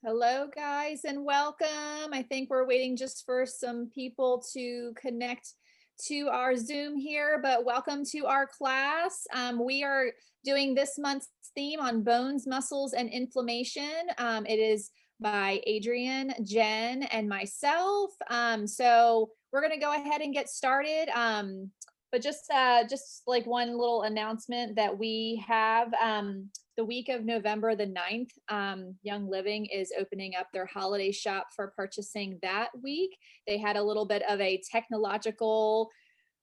Hello, guys, and welcome. I think we're waiting just for some people to connect to our Zoom here, but welcome to our class. We are doing this month's theme on bones, muscles, and inflammation. It is by Adrienne, Jen, and myself. So we're going to go ahead and get started. But just like one little announcement that we have. The week of November the 9th, Young Living is opening up their holiday shop for purchasing that week. They had a little bit of a technological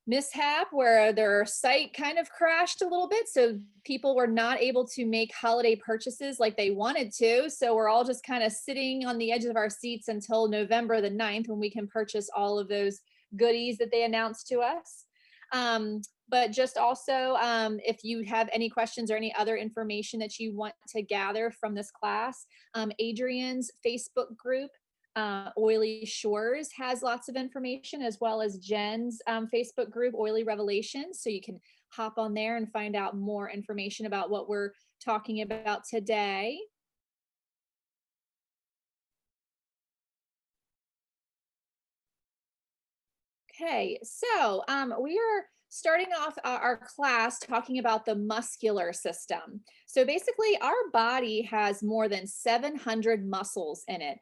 mishap where their site kind of crashed a little bit. So people were not able to make holiday purchases like they wanted to. So we're all just kind of sitting on the edge of our seats until November the 9th when we can purchase all of those goodies that they announced to us. But just also, if you have any questions or any other information that you want to gather from this class, Adrienne's Facebook group, Oily Shores, has lots of information, as well as Jen's Facebook group, Oily Revelations. So you can hop on there and find out more information about what we're talking about today. Okay, so we are starting off our class talking about the muscular system. So basically, our body has more than 700 muscles in it,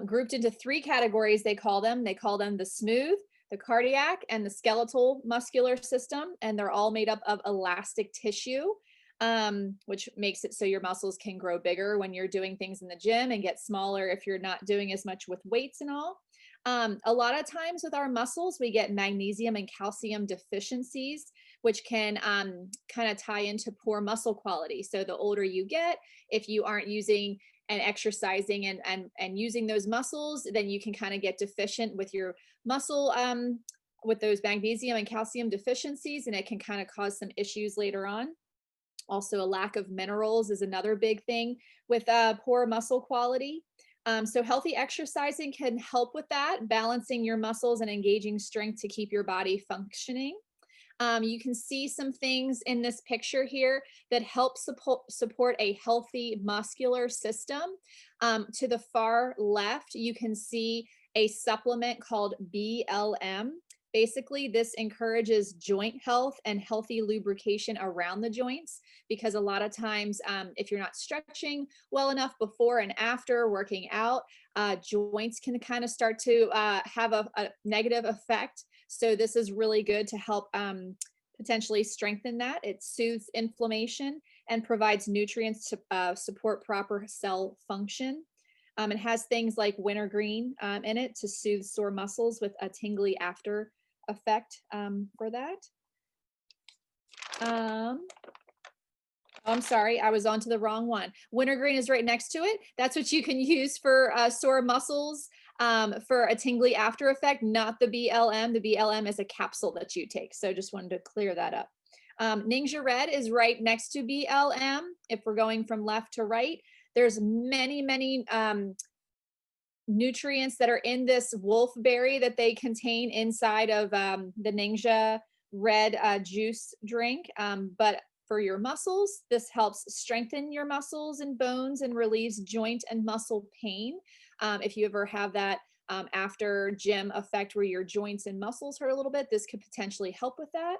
grouped into three categories. They call them. They call them the smooth, the cardiac, and the skeletal muscular system, and they're all made up of elastic tissue. Which makes it so your muscles can grow bigger when you're doing things in the gym and get smaller if you're not doing as much with weights and all. A lot of times with our muscles, we get magnesium and calcium deficiencies, which can kind of tie into poor muscle quality. So the older you get, if you aren't using and exercising and using those muscles, then you can kind of get deficient with your muscle with those magnesium and calcium deficiencies, and it can kind of cause some issues later on. Also, a lack of minerals is another big thing with poor muscle quality. So healthy exercising can help with that, balancing your muscles and engaging strength to keep your body functioning. You can see some things in this picture here that help support a healthy muscular system. To the far left, you can see a supplement called BLM. Basically, this encourages joint health and healthy lubrication around the joints, because a lot of times, if you're not stretching well enough before and after working out, joints can kind of start to have a negative effect. So this is really good to help potentially strengthen that. It soothes inflammation and provides nutrients to support proper cell function. It has things like wintergreen in it to soothe sore muscles with a tingly after effect for that. I'm sorry, I was on to the wrong one. Wintergreen is right next to it. That's what you can use for sore muscles for a tingly after effect, not the BLM. The BLM is a capsule that you take. So just wanted to clear that up. Ningxia Red is right next to BLM. If we're going from left to right, there's many nutrients that are in this wolfberry that they contain inside of the Ningxia Red juice drink. But for your muscles, this helps strengthen your muscles and bones and relieves joint and muscle pain. If you ever have that after gym effect where your joints and muscles hurt a little bit, this could potentially help with that.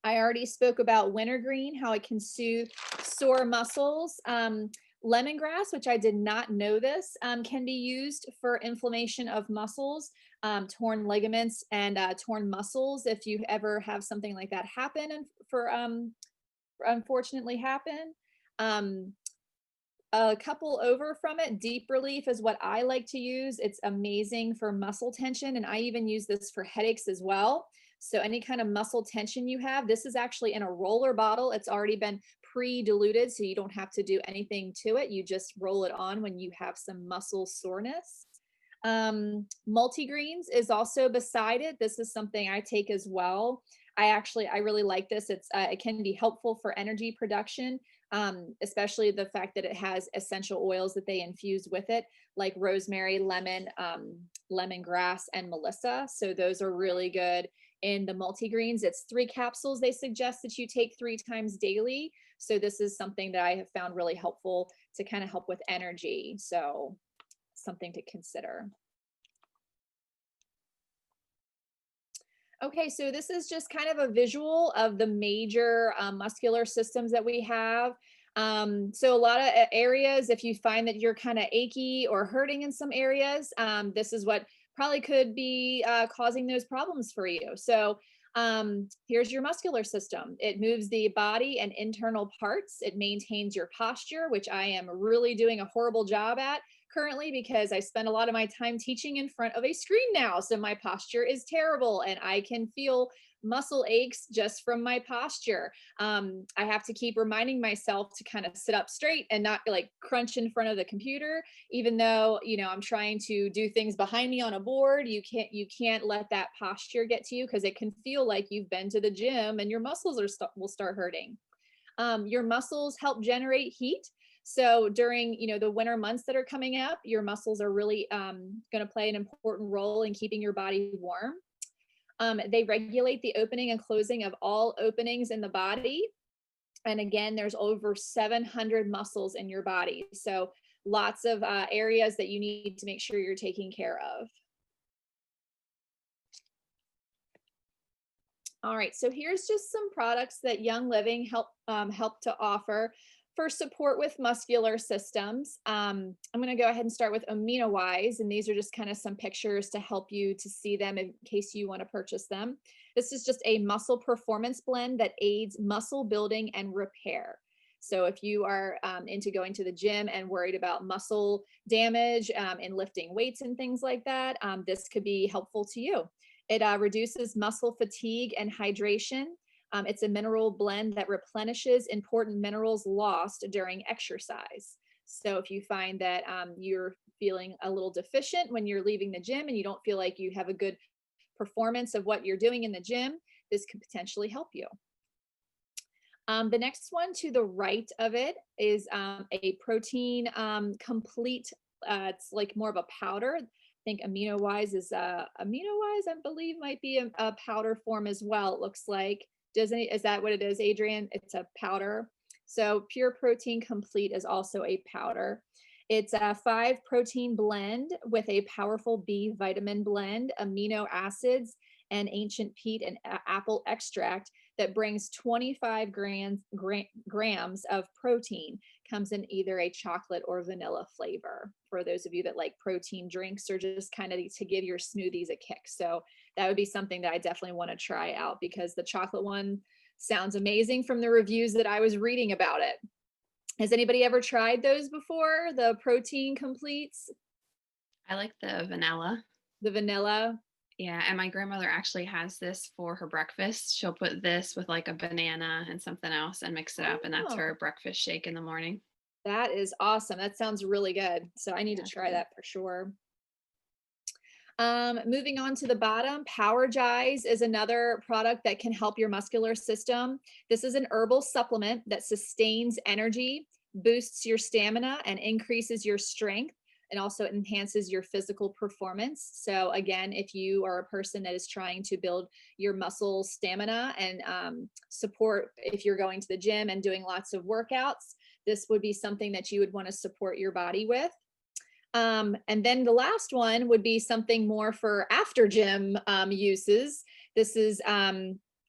I already spoke about wintergreen, how it can soothe sore muscles. Lemongrass, which I did not know this, can be used for inflammation of muscles, torn ligaments, and torn muscles. If you ever have something like that happen and for unfortunately happen. A couple over from it, Deep Relief is what I like to use. It's amazing for muscle tension, and I even use this for headaches as well. So any kind of muscle tension you have, this is actually in a roller bottle. It's already been pre-diluted, so you don't have to do anything to it. You just roll it on when you have some muscle soreness. Multigreens is also beside it. This is something I take as well. I really like this. It can be helpful for energy production, especially the fact that it has essential oils that they infuse with it, like rosemary, lemon, lemongrass, and melissa. So those are really good in the multigreens. It's 3 capsules they suggest that you take 3 times daily. So this is something that I have found really helpful to kind of help with energy. So something to consider. Okay, so this is just kind of a visual of the major muscular systems that we have. So a lot of areas, if you find that you're kind of achy or hurting in some areas, this is what probably could be causing those problems for you. So here's your muscular system. It moves the body and internal parts. It maintains your posture, which I am really doing a horrible job at currently because I spend a lot of my time teaching in front of a screen now. So my posture is terrible and I can feel muscle aches just from my posture. I have to keep reminding myself to kind of sit up straight and not like crunch in front of the computer, even though, you know, I'm trying to do things behind me on a board. You can't let that posture get to you because it can feel like you've been to the gym and your muscles will start hurting. Your muscles help generate heat. So during, you know, the winter months that are coming up, your muscles are really going to play an important role in keeping your body warm. They regulate the opening and closing of all openings in the body. And again, there's over 700 muscles in your body. So lots of areas that you need to make sure you're taking care of. All right, so here's just some products that Young Living help to offer for support with muscular systems. I'm going to go ahead and start with AminoWise, and these are just kind of some pictures to help you to see them in case you want to purchase them. This is just a muscle performance blend that aids muscle building and repair. So if you are into going to the gym and worried about muscle damage and lifting weights and things like that, this could be helpful to you. It reduces muscle fatigue and hydration. It's a mineral blend that replenishes important minerals lost during exercise. So if you find that you're feeling a little deficient when you're leaving the gym and you don't feel like you have a good performance of what you're doing in the gym, this could potentially help you. The next one to the right of it is a protein complete. It's like more of a powder. I think AminoWise is AminoWise, I believe, might be a powder form as well. It looks like. Is that what it is, Adrian? It's a powder. So Pure Protein Complete is also a powder. It's a 5 protein blend with a powerful B vitamin blend, amino acids, and ancient peat and apple extract that brings 25 grams of protein. Comes in either a chocolate or vanilla flavor for those of you that like protein drinks or just kind of to give your smoothies a kick. So that would be something that I definitely want to try out because the chocolate one sounds amazing from the reviews that I was reading about it. Has anybody ever tried those before? The protein completes? I like the vanilla. The vanilla? Yeah, and my grandmother actually has this for her breakfast. She'll put this with like a banana and something else and mix it up, and that's Oh, her breakfast shake in the morning. that is awesome. That sounds really good. So I need to Yeah, it's try good. that for sure. Moving on to the bottom, PowerGize is another product that can help your muscular system. This is an herbal supplement that sustains energy, boosts your stamina, and increases your strength, and also enhances your physical performance. So again, if you are a person that is trying to build your muscle stamina and support, if you're going to the gym and doing lots of workouts, this would be something that you would want to support your body with. And then the last one would be something more for after gym uses. This is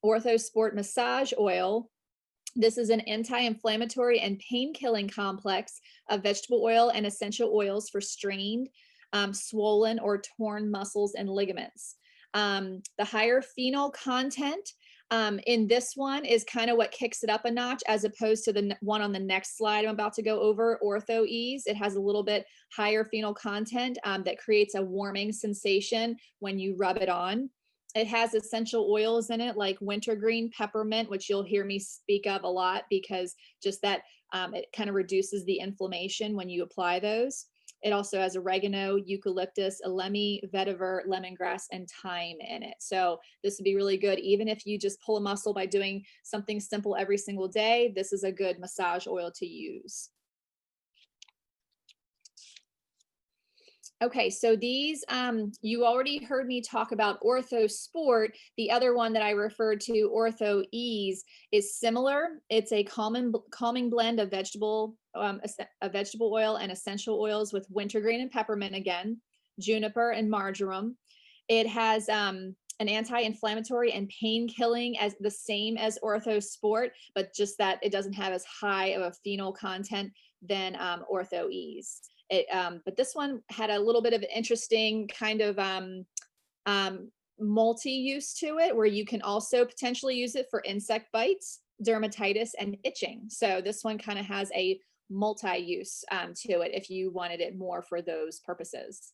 OrthoSport Massage Oil. This is an anti-inflammatory and pain-killing complex of vegetable oil and essential oils for strained, swollen, or torn muscles and ligaments. The higher phenol content in this one is kind of what kicks it up a notch as opposed to the one on the next slide I'm about to go over, Ortho Ease. It has a little bit higher phenol content that creates a warming sensation when you rub it on. It has essential oils in it like wintergreen, peppermint, which you'll hear me speak of a lot because just that it kind of reduces the inflammation when you apply those. It also has oregano, eucalyptus, elemi, vetiver, lemongrass, and thyme in it. So this would be really good even if you just pull a muscle by doing something simple every single day. This is a good massage oil to use. Okay, so these, you already heard me talk about Ortho Sport. The other one that I referred to, Ortho Ease, is similar. It's a calming blend of a vegetable oil and essential oils with wintergreen and peppermint again, juniper and marjoram. It has an anti-inflammatory and pain killing as the same as Ortho Sport, but just that it doesn't have as high of a phenol content than Ortho Ease. But this one had a little bit of an interesting kind of multi-use to it, where you can also potentially use it for insect bites, dermatitis, and itching. So this one kind of has a multi-use to it if you wanted it more for those purposes.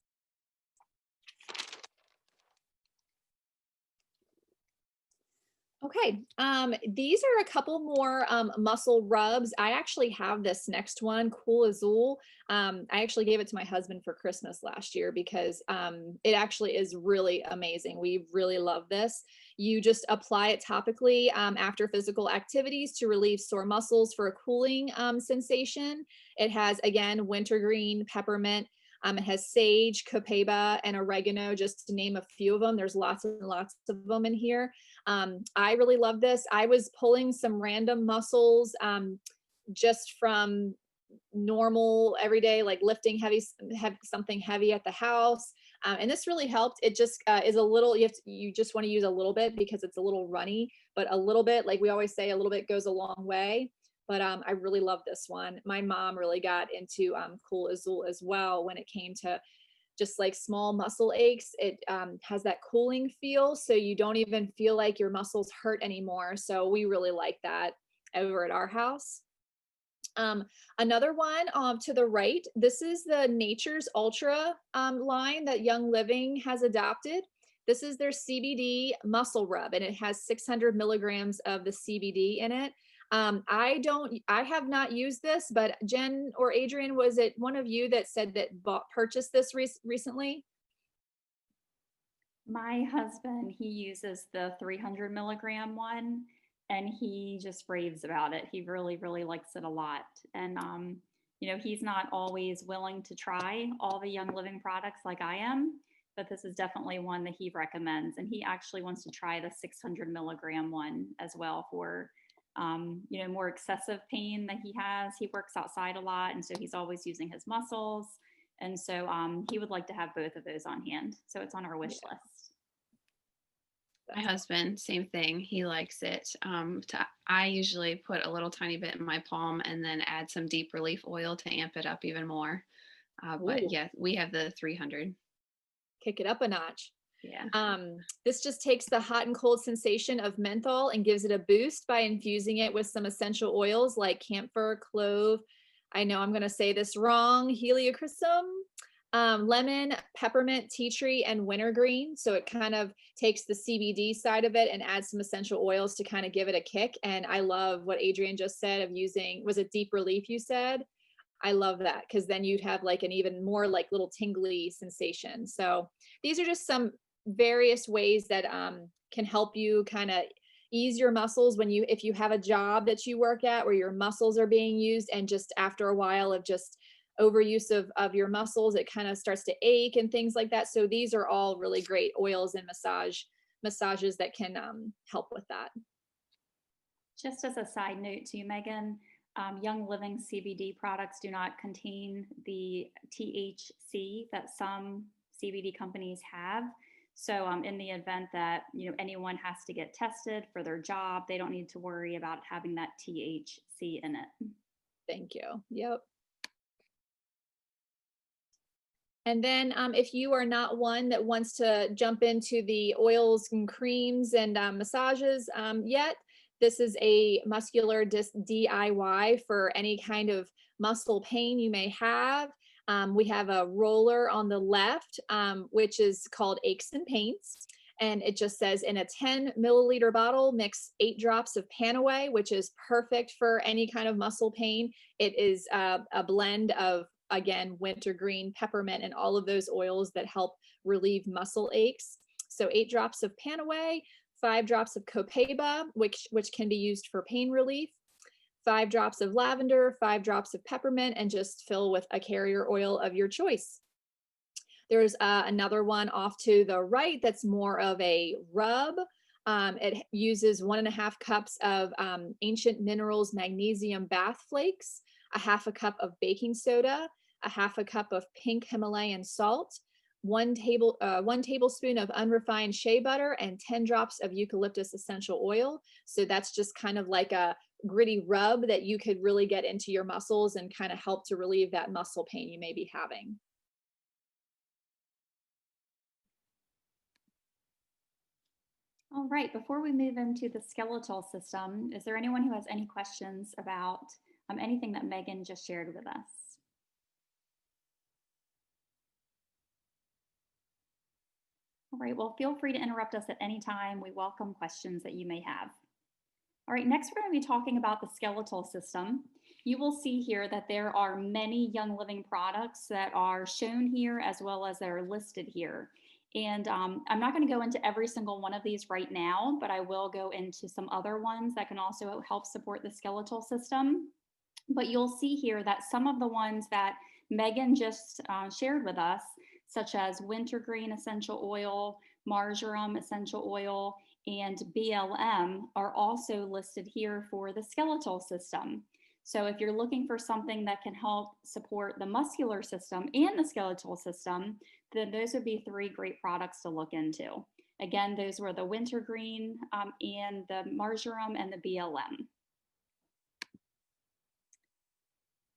Okay, these are a couple more muscle rubs. I actually have this next one, Cool Azul. I actually gave it to my husband for Christmas last year because it actually is really amazing. We really love this. You just apply it topically after physical activities to relieve sore muscles for a cooling sensation. It has, again, wintergreen, peppermint. It has sage, copaiba, and oregano, just to name a few of them. There's lots and lots of them in here. I really love this. I was pulling some random muscles just from normal everyday, like lifting something heavy at the house. And this really helped. It just is a little, you just want to use a little bit because it's a little runny, but a little bit, like we always say, a little bit goes a long way. But I really love this one. My mom really got into Cool Azul as well when it came to just like small muscle aches. It has that cooling feel, so you don't even feel like your muscles hurt anymore. So we really like that over at our house. Another one to the right, this is the Nature's Ultra line that Young Living has adopted. This is their CBD muscle rub, and it has 600 milligrams of the CBD in it. I have not used this, but Jen or Adrian, was it one of you that said that purchased this recently? My husband, he uses the 300 milligram one and he just raves about it. He really, really likes it a lot. And, he's not always willing to try all the Young Living products like I am, but this is definitely one that he recommends. And he actually wants to try the 600 milligram one as well for more excessive pain that he has. He works outside a lot, and so he's always using his muscles. And so he would like to have both of those on hand. So it's on our wish list. My husband, same thing. He likes it. I usually put a little tiny bit in my palm and then add some deep relief oil to amp it up even more. But yeah, we have the 300. Kick it up a notch. Yeah. This just takes the hot and cold sensation of menthol and gives it a boost by infusing it with some essential oils like camphor, clove. I know I'm going to say this wrong. Helichrysum, lemon, peppermint, tea tree, and wintergreen. So it kind of takes the CBD side of it and adds some essential oils to kind of give it a kick. And I love what Adrian just said of using, was it deep relief you said? I love that because then you'd have like an even more like little tingly sensation. So these are just some various ways that can help you kind of ease your muscles if you have a job that you work at where your muscles are being used, and just after a while of just overuse of your muscles, it kind of starts to ache and things like that. So these are all really great oils and massages that can help with that. Just as a side note to you, Megan, Young Living CBD products do not contain the THC that some CBD companies have. So in the event that anyone has to get tested for their job, they don't need to worry about having that THC in it. Thank you. Yep. And then if you are not one that wants to jump into the oils and creams and massages yet, this is a muscular DIY for any kind of muscle pain you may have. We have a roller on the left, which is called Aches and Pains. And it just says, in a 10 milliliter bottle, mix 8 drops of Panaway, which is perfect for any kind of muscle pain. It is a blend of, again, wintergreen, peppermint, and all of those oils that help relieve muscle aches. So 8 drops of Panaway, 5 drops of copaiba, which can be used for pain relief, 5 drops of lavender, 5 drops of peppermint, and just fill with a carrier oil of your choice. There's another one off to the right that's more of a rub. It uses 1.5 cups of Ancient Minerals magnesium bath flakes, a half a cup of baking soda, a half a cup of pink Himalayan salt, 1 tablespoon of unrefined shea butter, and 10 drops of eucalyptus essential oil. So that's just kind of like a gritty rub that you could really get into your muscles and kind of help to relieve that muscle pain you may be having. All right, before we move into the skeletal system, is there anyone who has any questions about anything that Megan just shared with us? All right, well, feel free to interrupt us at any time. We welcome questions that you may have. All right, next we're going to be talking about the skeletal system. You will see here that there are many Young Living products that are shown here as well as that are listed here. And I'm not going to go into every single one of these right now, but I will go into some other ones that can also help support the skeletal system. But you'll see here that some of the ones that Megan just shared with us, such as wintergreen essential oil, marjoram essential oil, and BLM, are also listed here for the skeletal system. So if you're looking for something that can help support the muscular system and the skeletal system, then those would be 3 great products to look into. Again, those were the wintergreen and the marjoram and the BLM.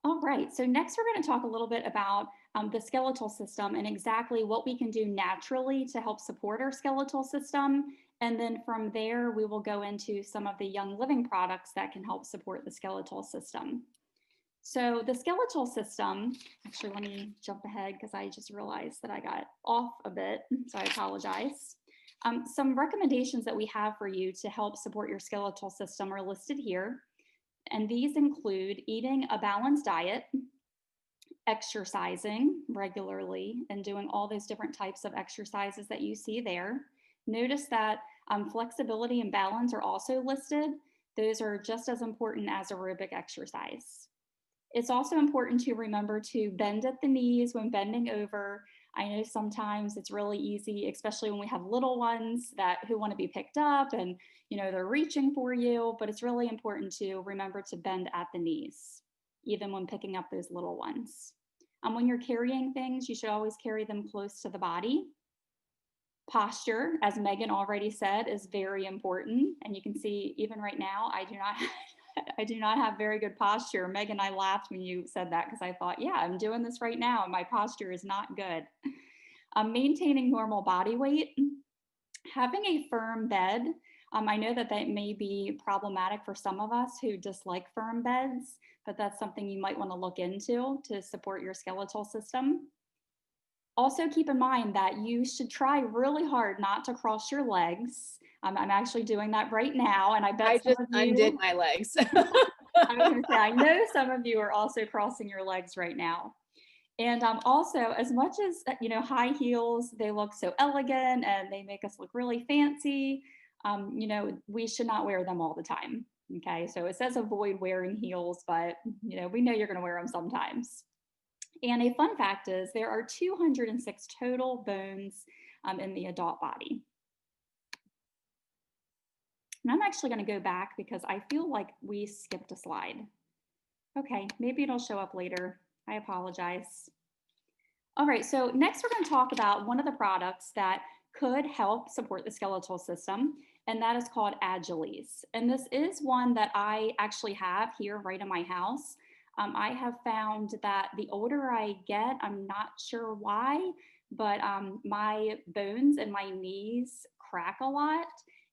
All right, so next we're going to talk a little bit about the skeletal system and exactly what we can do naturally to help support our skeletal system. And then from there, we will go into some of the Young Living products that can help support the skeletal system. So the skeletal system, actually, let me jump ahead because I just realized that I got off a bit, so I apologize. Some recommendations that we have for you to help support your skeletal system are listed here. And these include eating a balanced diet, exercising regularly, and doing all those different types of exercises that you see there. Notice that flexibility and balance are also listed. Those are just as important as aerobic exercise. It's also important to remember to bend at the knees when bending over. I know sometimes it's really easy, especially when we have little ones who want to be picked up and they're reaching for you, but it's really important to remember to bend at the knees, even when picking up those little ones. When you're carrying things, you should always carry them close to the body. Posture, as Megan already said, is very important. And you can see even right now, I do not have very good posture. Megan and I laughed when you said that because I thought, yeah, I'm doing this right now and my posture is not good. Maintaining normal body weight, having a firm bed. I know that may be problematic for some of us who dislike firm beds, but that's something you might want to look into to support your skeletal system. Also keep in mind that you should try really hard not to cross your legs. I'm actually doing that right now, and I bet I just undid my legs. I was going to say, I know some of you are also crossing your legs right now. And also, as much as high heels, they look so elegant and they make us look really fancy. We should not wear them all the time. Okay, so it says avoid wearing heels, but we know you're going to wear them sometimes. And a fun fact is there are 206 total bones in the adult body. And I'm actually going to go back because I feel like we skipped a slide. Okay, maybe it'll show up later. I apologize. All right, so next we're going to talk about one of the products that could help support the skeletal system, and that is called Agilis. And this is one that I actually have here right in my house. I have found that the older I get, I'm not sure why, but my bones and my knees crack a lot.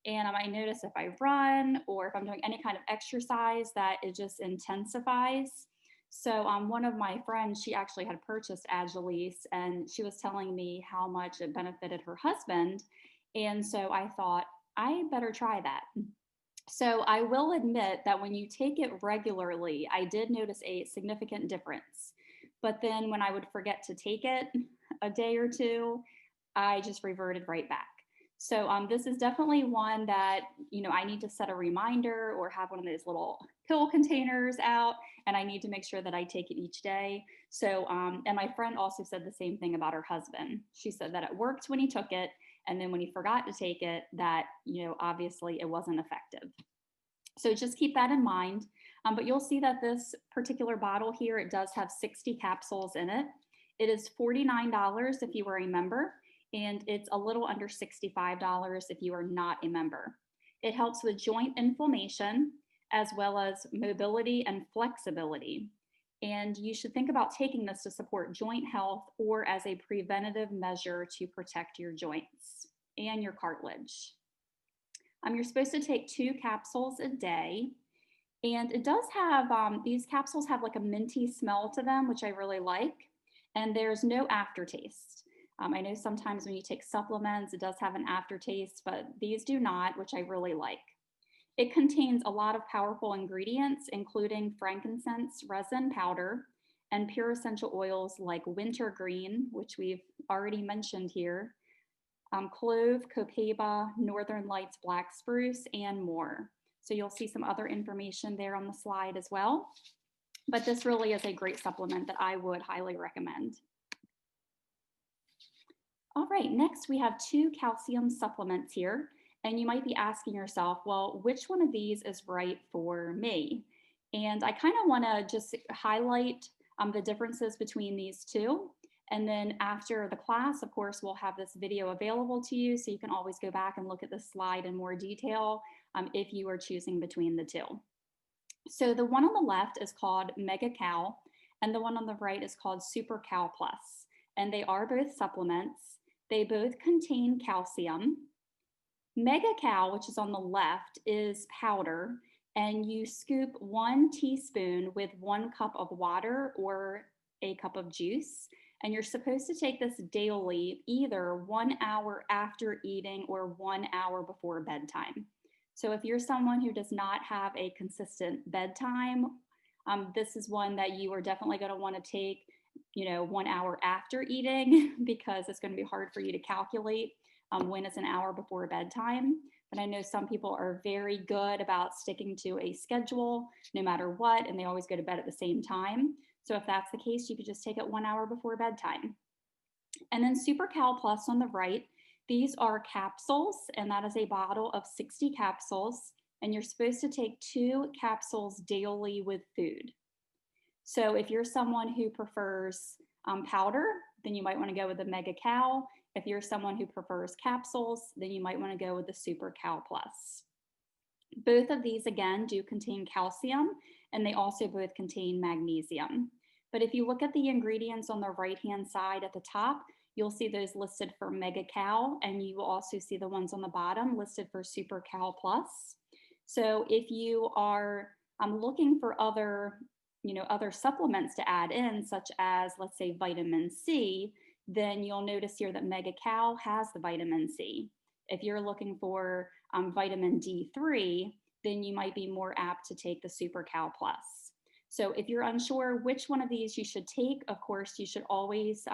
And I notice if I run or if I'm doing any kind of exercise that it just intensifies. So one of my friends, she actually had purchased Agilis and she was telling me how much it benefited her husband. And so I thought, I better try that. So I will admit that when you take it regularly, I did notice a significant difference. But then when I would forget to take it a day or two, I just reverted right back. So this is definitely one that, I need to set a reminder or have one of those little pill containers out, and I need to make sure that I take it each day. So, and my friend also said the same thing about her husband. She said that it worked when he took it, and then when he forgot to take it, that, obviously it wasn't effective. So just keep that in mind. But you'll see that this particular bottle here, it does have 60 capsules in it. It is $49 if you are a member, and it's a little under $65 if you are not a member. It helps with joint inflammation as well as mobility and flexibility. And you should think about taking this to support joint health or as a preventative measure to protect your joints and your cartilage. You're supposed to take 2 capsules a day. And it does have, these capsules have like a minty smell to them, which I really like. And there's no aftertaste. I know sometimes when you take supplements, it does have an aftertaste, but these do not, which I really like. It contains a lot of powerful ingredients, including frankincense resin powder and pure essential oils like wintergreen, which we've already mentioned here, clove, copaiba, northern lights black spruce, and more. So you'll see some other information there on the slide as well. But this really is a great supplement that I would highly recommend. All right, next we have 2 calcium supplements here. And you might be asking yourself, well, which one of these is right for me? And I kind of want to just highlight the differences between these two. And then after the class, of course, we'll have this video available to you, so you can always go back and look at this slide in more detail if you are choosing between the two. So the one on the left is called Mega Cal, and the one on the right is called Super Cal Plus. And they are both supplements. They both contain calcium. Mega Cal, which is on the left, is powder, and you scoop 1 teaspoon with 1 cup of water or a cup of juice. And you're supposed to take this daily, either 1 hour after eating or 1 hour before bedtime. So if you're someone who does not have a consistent bedtime, this is one that you are definitely going to want to take, 1 hour after eating, because it's going to be hard for you to calculate when it's an hour before bedtime. But I know some people are very good about sticking to a schedule no matter what, and they always go to bed at the same time. So if that's the case, you could just take it 1 hour before bedtime. And then Super Cal Plus on the right, these are capsules, and that is a bottle of 60 capsules, and you're supposed to take 2 capsules daily with food. So if you're someone who prefers powder, then you might want to go with the Mega Cal. If you're someone who prefers capsules, then you might want to go with the Super Cal Plus. Both of these, again, do contain calcium, and they also both contain magnesium. But if you look at the ingredients on the right-hand side at the top, you'll see those listed for Mega Cal, and you will also see the ones on the bottom listed for Super Cal Plus. So if you are looking for other supplements to add in, such as, let's say, vitamin C, then you'll notice here that Mega Cal has the vitamin C. If you're looking for vitamin D3, then you might be more apt to take the Super Cal Plus. So if you're unsure which one of these you should take, of course, you should always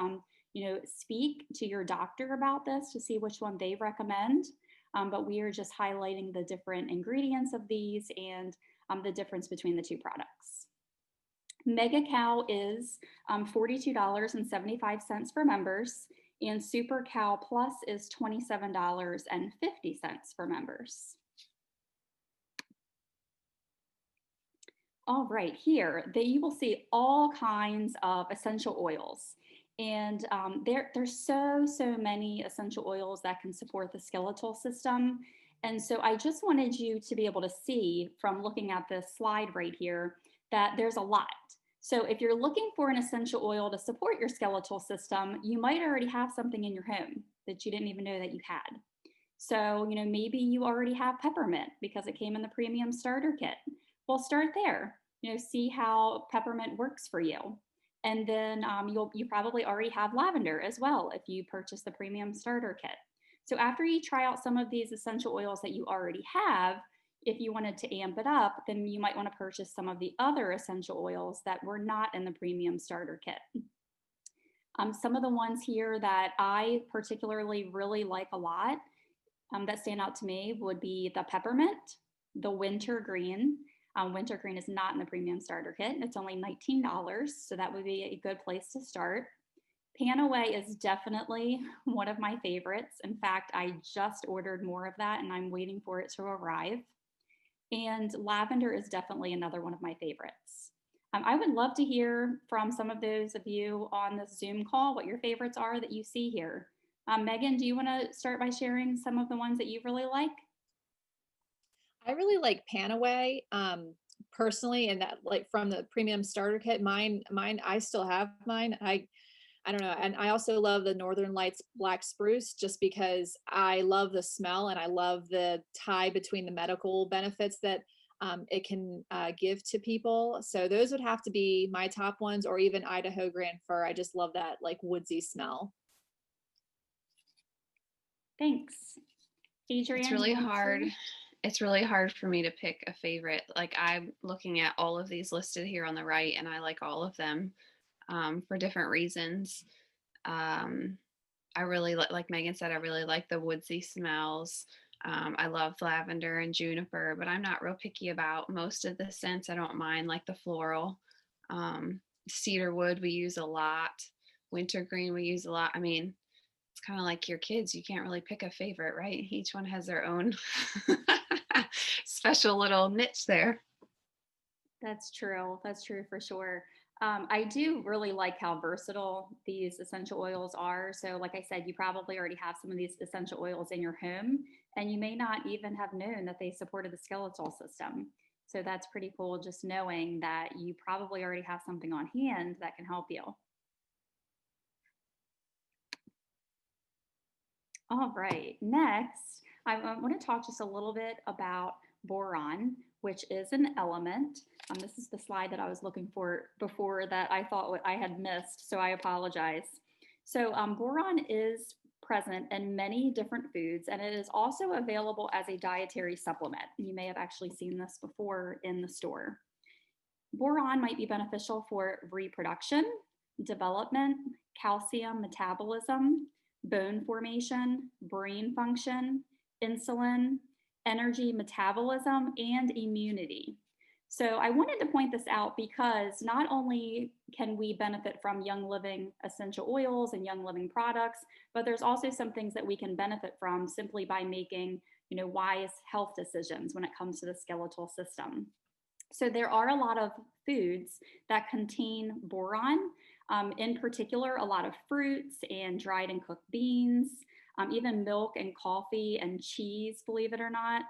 speak to your doctor about this to see which one they recommend. But we are just highlighting the different ingredients of these and the difference between the 2 products. Mega Cal is $42.75 for members, and Super Cal Plus is $27.50 for members. All right, here you will see all kinds of essential oils. And there's so many essential oils that can support the skeletal system. And so I just wanted you to be able to see from looking at this slide right here that there's a lot. So if you're looking for an essential oil to support your skeletal system, you might already have something in your home that you didn't even know that you had. So, maybe you already have peppermint because it came in the premium starter kit. Well, start there. See how peppermint works for you. And then you probably already have lavender as well if you purchase the premium starter kit. So after you try out some of these essential oils that you already have, if you wanted to amp it up, then you might want to purchase some of the other essential oils that were not in the premium starter kit. Some of the ones here that I particularly really like a lot that stand out to me would be the peppermint, the wintergreen. Wintergreen is not in the premium starter kit. It's only $19, so that would be a good place to start. Panaway is definitely one of my favorites. In fact, I just ordered more of that and I'm waiting for it to arrive. And lavender is definitely another one of my favorites. I would love to hear from some of those of you on this Zoom call what your favorites are that you see here. Megan, do you want to start by sharing some of the ones that you really like? I really like Panaway, personally, and that like from the premium starter kit. I still have mine. I don't know. And I also love the Northern Lights Black Spruce just because I love the smell and I love the tie between the medical benefits that it can give to people. So those would have to be my top ones, or even Idaho Grand Fir. I just love that like woodsy smell. Thanks. Adrienne, It's do really you want to hard. share? It's really hard for me to pick a favorite. Like I'm looking at all of these listed here on the right, and I like all of them for different reasons. Um, I really like Megan said, I really like the woodsy smells. I love lavender and juniper, but I'm not real picky about most of the scents. I don't mind like the floral. Cedar wood we use a lot. Wintergreen we use a lot. I mean, it's kind of like your kids. You can't really pick a favorite, right? Each one has their own special little niche there. That's true. That's true for sure. I do really like how versatile these essential oils are. So, like I said, you probably already have some of these essential oils in your home, and you may not even have known that they supported the skeletal system. So, that's pretty cool just knowing that you probably already have something on hand that can help you. All right, next, I want to talk just a little bit about boron, which is an element. This is the slide that I was looking for before that I thought I had missed, so I apologize. So boron is present in many different foods, and it is also available as a dietary supplement. You may have actually seen this before in the store. Boron might be beneficial for reproduction, development, calcium metabolism, bone formation, brain function, insulin, energy metabolism, and immunity. So I wanted to point this out because not only can we benefit from Young Living essential oils and Young Living products, but there's also some things that we can benefit from simply by making, wise health decisions when it comes to the skeletal system. So there are a lot of foods that contain boron, in particular, a lot of fruits and dried and cooked beans, even milk and coffee and cheese, believe it or not.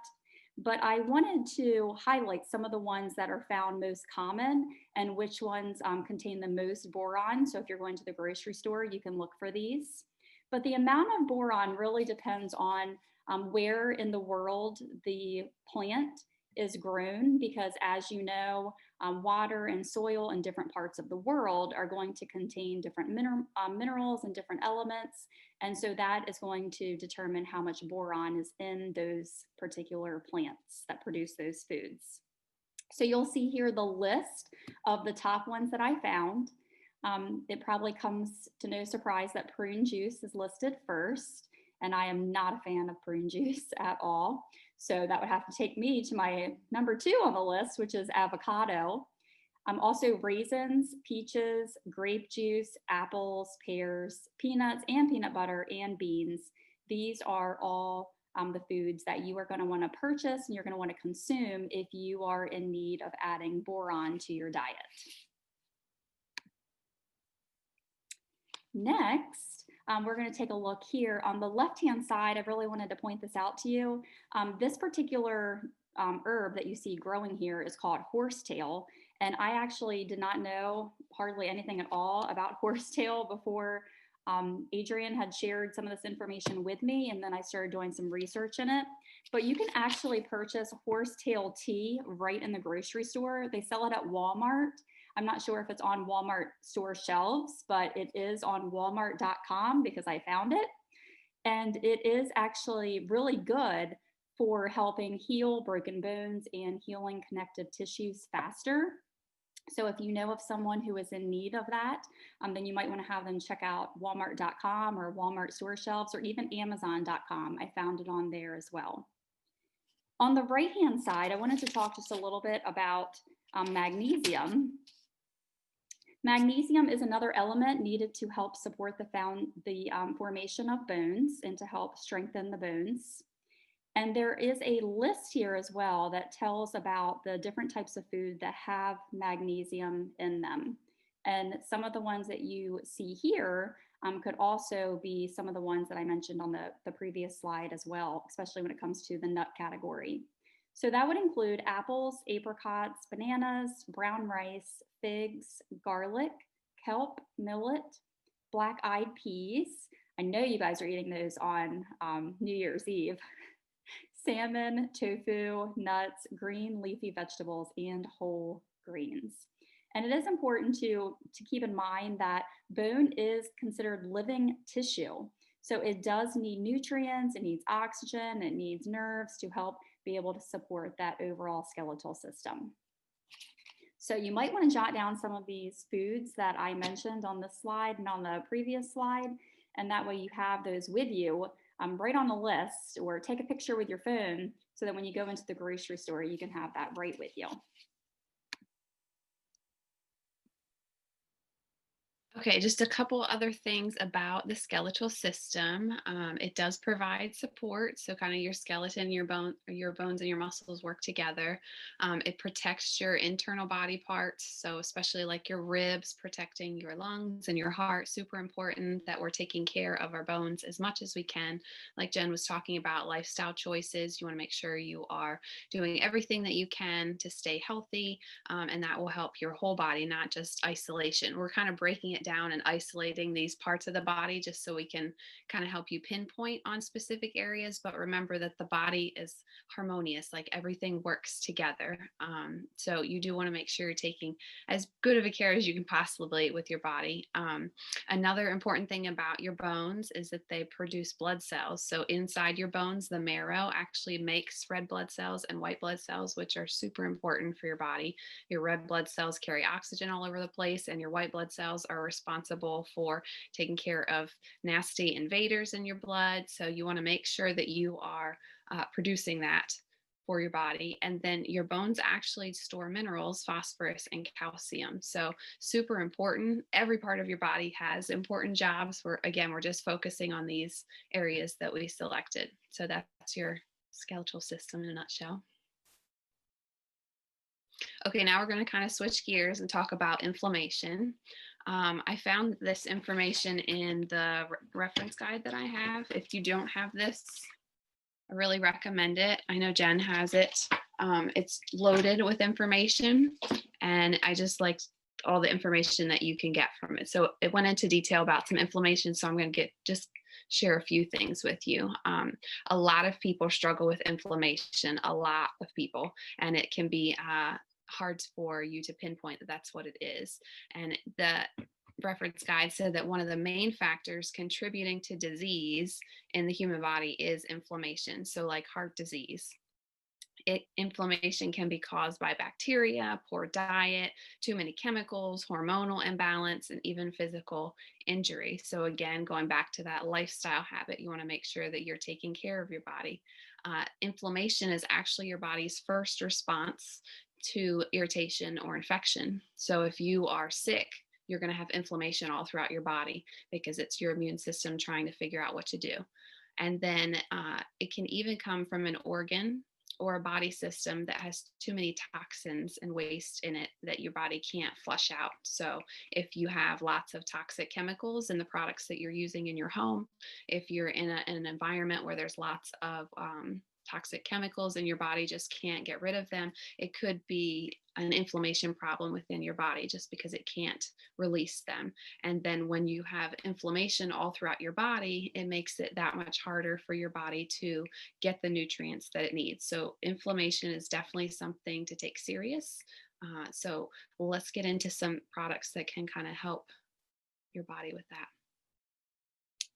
But I wanted to highlight some of the ones that are found most common and which ones contain the most boron. So if you're going to the grocery store, you can look for these. But the amount of boron really depends on where in the world the plant is grown, because as you know, water and soil in different parts of the world are going to contain different minerals and different elements. And so that is going to determine how much boron is in those particular plants that produce those foods. So you'll see here the list of the top ones that I found. It probably comes to no surprise that prune juice is listed first, and I am not a fan of prune juice at all. So that would have to take me to my number 2 on the list, which is avocado. Also raisins, peaches, grape juice, apples, pears, peanuts, and peanut butter, and beans. These are all the foods that you are going to want to purchase and you're going to want to consume if you are in need of adding boron to your diet. Next, we're going to take a look here on the left-hand side. I really wanted to point this out to you. This particular herb that you see growing here is called horsetail. And I actually did not know hardly anything at all about horsetail before Adrienne had shared some of this information with me, and then I started doing some research in it. But you can actually purchase horsetail tea right in the grocery store. They sell it at Walmart. I'm not sure if it's on Walmart store shelves, but it is on walmart.com because I found it. And it is actually really good for helping heal broken bones and healing connective tissues faster. So if you know of someone who is in need of that, then you might want to have them check out Walmart.com or Walmart store shelves or even Amazon.com. I found it on there as well. On the right-hand side, I wanted to talk just a little bit about magnesium. Magnesium is another element needed to help support the formation of bones and to help strengthen the bones. And there is a list here as well that tells about the different types of food that have magnesium in them. And some of the ones that you see here could also be some of the ones that I mentioned on the previous slide as well, especially when it comes to the nut category. So that would include apples, apricots, bananas, brown rice, figs, garlic, kelp, millet, black-eyed peas. I know you guys are eating those on New Year's Eve. Salmon, tofu, nuts, green leafy vegetables, and whole grains. And it is important to keep in mind that bone is considered living tissue. So it does need nutrients, it needs oxygen, it needs nerves to help be able to support that overall skeletal system. So you might want to jot down some of these foods that I mentioned on this slide and on the previous slide, and that way you have those with you right on the list, or take a picture with your phone so that when you go into the grocery store, you can have that right with you. Okay, just a couple other things about the skeletal system. It does provide support, so kind of your skeleton, your bones, and your muscles work together. It protects your internal body parts, so especially like your ribs, protecting your lungs and your heart. Super important that we're taking care of our bones as much as we can. Like Jen was talking about, lifestyle choices. You want to make sure you are doing everything that you can to stay healthy, and that will help your whole body, not just isolation. We're kind of breaking it down and isolating these parts of the body just so we can kind of help you pinpoint on specific areas. But remember that the body is harmonious, like everything works together. So you do want to make sure you're taking as good of a care as you can possibly with your body. Another important thing about your bones is that they produce blood cells. So inside your bones, the marrow actually makes red blood cells and white blood cells, which are super important for your body. Your red blood cells carry oxygen all over the place, and your white blood cells are responsible for taking care of nasty invaders in your blood. So you want to make sure that you are producing that for your body. And then your bones actually store minerals, phosphorus and calcium. So super important. Every part of your body has important jobs. We're just focusing on these areas that we selected. So that's your skeletal system in a nutshell. Okay, now we're going to kind of switch gears and talk about inflammation. I found this information in the reference guide that I have. If you don't have this, I really recommend it. I know Jen has it. It's loaded with information, and I just liked all the information that you can get from it. So it went into detail about some inflammation, so I'm going to just share a few things with you. A lot of people struggle with inflammation, a lot of people, and it can be hard for you to pinpoint that that's what it is. And the reference guide said that one of the main factors contributing to disease in the human body is inflammation. So like heart disease. Inflammation can be caused by bacteria, poor diet, too many chemicals, hormonal imbalance, and even physical injury. So again, going back to that lifestyle habit, you want to make sure that you're taking care of your body. Inflammation is actually your body's first response to irritation or infection. So if you are sick, you're going to have inflammation all throughout your body because it's your immune system trying to figure out what to do. And then it can even come from an organ or a body system that has too many toxins and waste in it that your body can't flush out. So if you have lots of toxic chemicals in the products that you're using in your home, if you're in an environment where there's lots of toxic chemicals and your body just can't get rid of them, it could be an inflammation problem within your body just because it can't release them. And then when you have inflammation all throughout your body, it makes it that much harder for your body to get the nutrients that it needs. So inflammation is definitely something to take serious. So let's get into some products that can kind of help your body with that.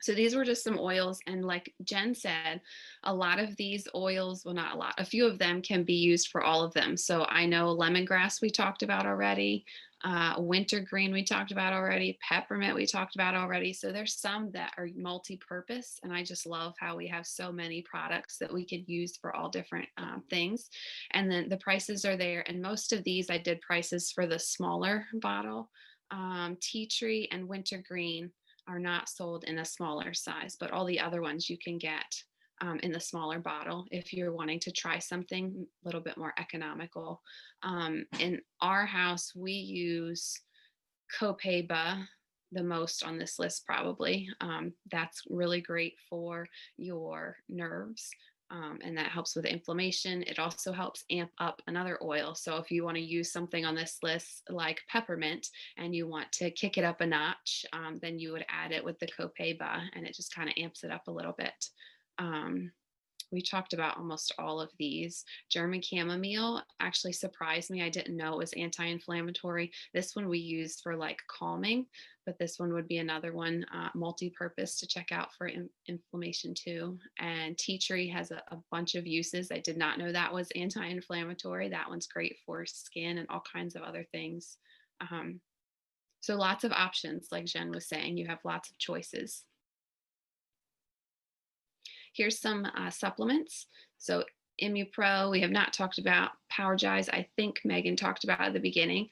So these were just some oils. And like Jen said, a lot of these oils, well, not a lot, a few of them can be used for all of them. So I know lemongrass we talked about already. Wintergreen we talked about already. Peppermint we talked about already. So there's some that are multi-purpose. And I just love how we have so many products that we could use for all different things. And then the prices are there. And most of these, I did prices for the smaller bottle. Tea tree and wintergreen are not sold in a smaller size, but all the other ones you can get in the smaller bottle if you're wanting to try something a little bit more economical. In our house, we use Copaiba the most on this list, probably. That's really great for your nerves. And that helps with inflammation. It also helps amp up another oil. So if you want to use something on this list like peppermint and you want to kick it up a notch, then you would add it with the Copaiba and it just kind of amps it up a little bit. We talked about almost all of these. German chamomile actually surprised me. I didn't know it was anti-inflammatory. This one we used for like calming, but this one would be another one, multi-purpose to check out for inflammation too. And tea tree has a bunch of uses. I did not know that was anti-inflammatory. That one's great for skin and all kinds of other things. So lots of options, like Jen was saying, you have lots of choices. Here's some supplements. So ImmuPro, we have not talked about. PowerGize, I think Megan talked about at the beginning.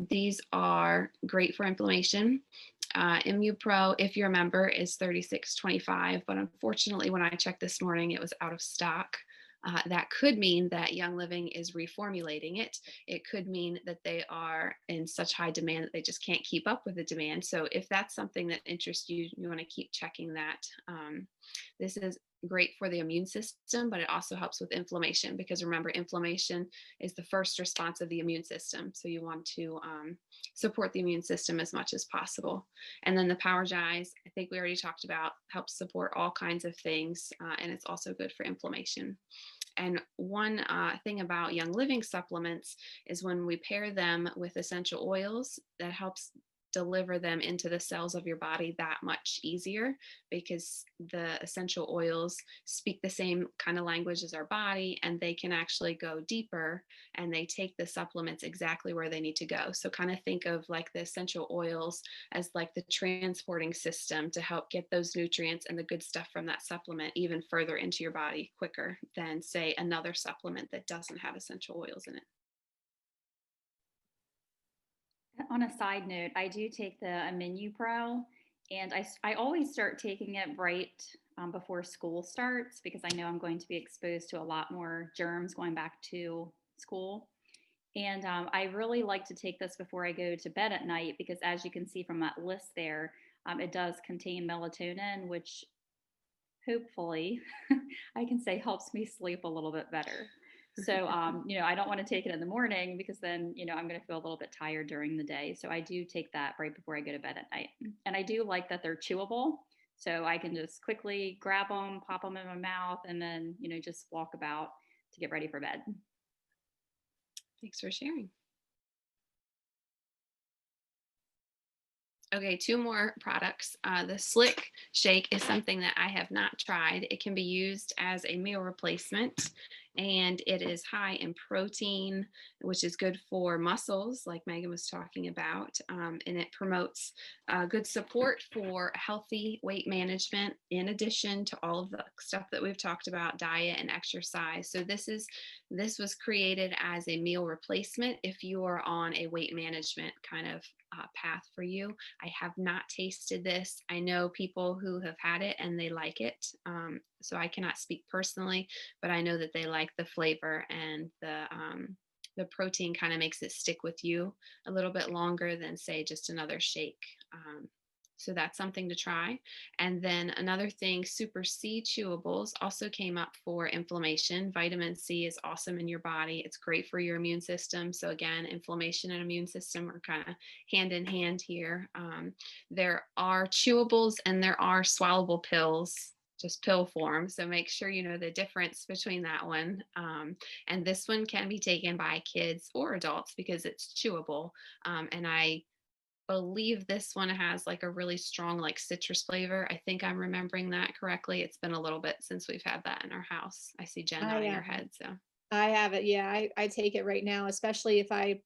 These are great for inflammation. ImmuPro, if you're a member, is $36.25, but unfortunately, when I checked this morning, it was out of stock. That could mean that Young Living is reformulating it. It could mean that they are in such high demand that they just can't keep up with the demand. So if that's something that interests you, you want to keep checking that. This is great for the immune system, but it also helps with inflammation because remember, inflammation is the first response of the immune system. So you want to support the immune system as much as possible. And then the PowerGize, I think we already talked about, helps support all kinds of things, and it's also good for inflammation. And one thing about Young Living supplements is when we pair them with essential oils, that helps deliver them into the cells of your body that much easier because the essential oils speak the same kind of language as our body and they can actually go deeper and they take the supplements exactly where they need to go. So kind of think of like the essential oils as like the transporting system to help get those nutrients and the good stuff from that supplement even further into your body quicker than say another supplement that doesn't have essential oils in it. On a side note, I do take the ImmuPro, and I always start taking it right before school starts because I know I'm going to be exposed to a lot more germs going back to school. And I really like to take this before I go to bed at night because, as you can see from that list there, it does contain melatonin, which hopefully I can say helps me sleep a little bit better. So, I don't want to take it in the morning because then, I'm going to feel a little bit tired during the day. So I do take that right before I go to bed at night. And I do like that they're chewable. So I can just quickly grab them, pop them in my mouth, and then, just walk about to get ready for bed. Thanks for sharing. Okay, two more products. The Slick Shake is something that I have not tried. It can be used as a meal replacement and it is high in protein, which is good for muscles, like Megan was talking about. And it promotes good support for healthy weight management, in addition to all of the stuff that we've talked about, diet and exercise. So this was created as a meal replacement if you are on a weight management kind of path for you. I have not tasted this. I know people who have had it and they like it. So I cannot speak personally, but I know that they like the flavor and the protein kind of makes it stick with you a little bit longer than say just another shake. So that's something to try. And then another thing, Super C chewables also came up for inflammation. Vitamin C is awesome in your body. It's great for your immune system. So again, inflammation and immune system are kind of hand in hand here. There are chewables and there are swallowable pills, just pill form. So make sure you know the difference between that one. And this one can be taken by kids or adults because it's chewable. And I believe this one has like a really strong like citrus flavor. I think I'm remembering that correctly. It's been a little bit since we've had that in our house. I see Jen I nodding her head. So I have it. Yeah, I take it right now, especially if I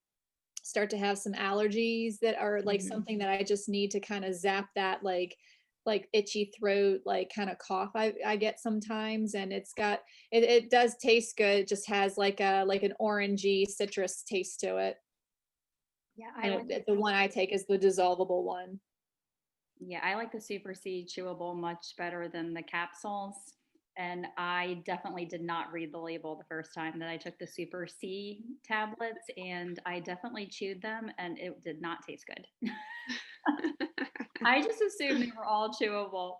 start to have some allergies that are like mhm. something that I just need to kind of zap that like itchy throat, like kind of cough I get sometimes. And it does taste good. It just has like an orangey citrus taste to it. Yeah, I And like the one I take is the dissolvable one. yeah, I like the Super C chewable much better than the capsules. And I definitely did not read the label the first time that I took the Super C tablets, and I definitely chewed them, and it did not taste good. I just assumed they were all chewable.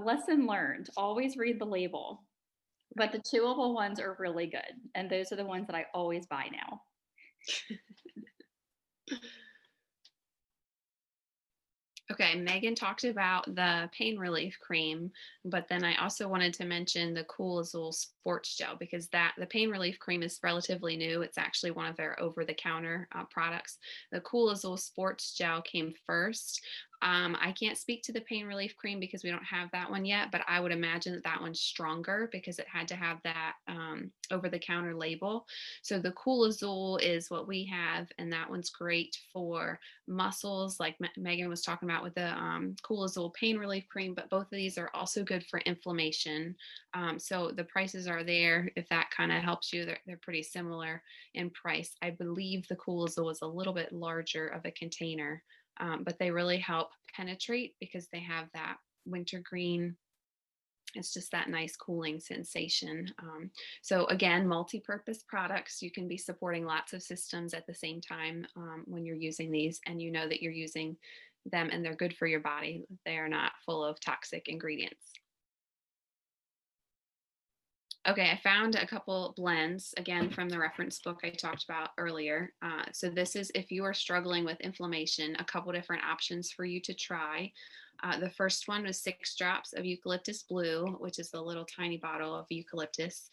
Lesson learned, always read the label. But the chewable ones are really good. And those are the ones that I always buy now. Okay, Megan talked about the pain relief cream, but then I also wanted to mention the Cool Azul Sports Gel because that the pain relief cream is relatively new. It's actually one of their over-the-counter products. The Cool Azul Sports Gel came first. I can't speak to the pain relief cream because we don't have that one yet, but I would imagine that that one's stronger because it had to have that over-the-counter label. So the Cool Azul is what we have, and that one's great for muscles, like Megan was talking about with the Cool Azul pain relief cream, but both of these are also good for inflammation. So the prices are there. If that kind of helps you, they're pretty similar in price. I believe the Cool Azul is a little bit larger of a container, but they really help penetrate because they have that wintergreen. It's just that nice cooling sensation. So again, multi-purpose products. You can be supporting lots of systems at the same time when you're using these, and you know that you're using them and they're good for your body. They are not full of toxic ingredients. Okay, I found a couple blends again from the reference book I talked about earlier. So this is if you are struggling with inflammation, a couple different options for you to try. The first one was 6 drops of eucalyptus blue, which is the little tiny bottle of eucalyptus,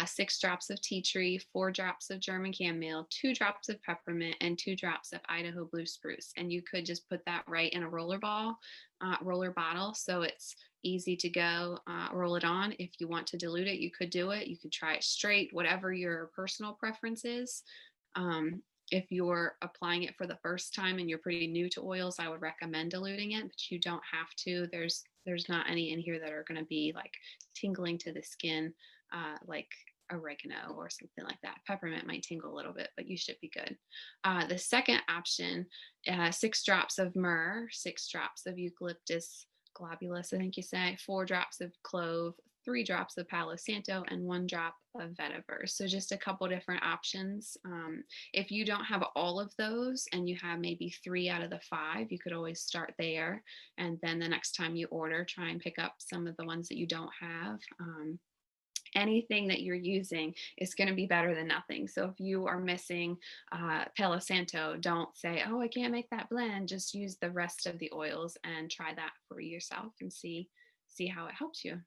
6 drops of tea tree, 4 drops of German chamomile, 2 drops of peppermint, and 2 drops of Idaho blue spruce. And you could just put that right in a roller bottle. So it's easy to go roll it on. If you want to dilute it, you could do it. You could try it straight, whatever your personal preference is. If you're applying it for the first time and you're pretty new to oils, I would recommend diluting it, but you don't have to. There's not any in here that are going to be like tingling to the skin, like oregano or something like that. Peppermint might tingle a little bit, but you should be good. The second option, 6 drops of myrrh, 6 drops of eucalyptus globulus, I think you say, 4 drops of clove, 3 drops of Palo Santo, and 1 drop of vetiver. So just a couple different options. If you don't have all of those and you have maybe 3 out of the 5, you could always start there. And then the next time you order, try and pick up some of the ones that you don't have. Anything that you're using is going to be better than nothing. So if you are missing Palo Santo, don't say, oh, I can't make that blend. Just use the rest of the oils and try that for yourself and see how it helps you.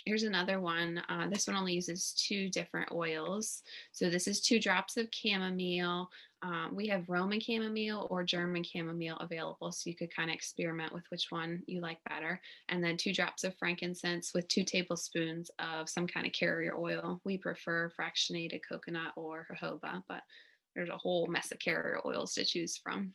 Here's another one. This one only uses 2 different oils. So this is 2 drops of chamomile. We have Roman chamomile or German chamomile available, so you could kind of experiment with which one you like better. And then 2 drops of frankincense with 2 tablespoons of some kind of carrier oil. We prefer fractionated coconut or jojoba, but there's a whole mess of carrier oils to choose from.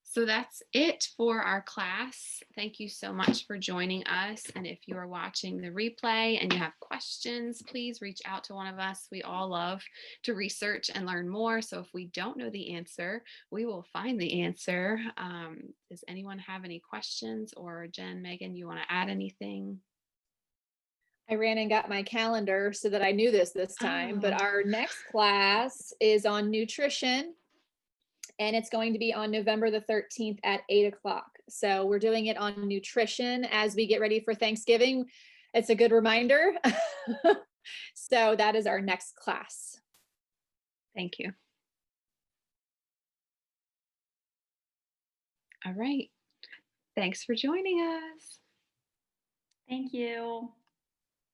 So that's it for our class. Thank you so much for joining us. And if you are watching the replay and you have questions, please reach out to one of us. We all love to research and learn more. So if we don't know the answer, we will find the answer. Does anyone have any questions? Or Jen, Megan, you want to add anything? I ran and got my calendar so that I knew this time, but Oh, our next class is on nutrition, and it's going to be on November the 13th at 8 o'clock. So we're doing it on nutrition as we get ready for Thanksgiving. It's a good reminder. So that is our next class. thank you. All right. Thanks for joining us. Thank you.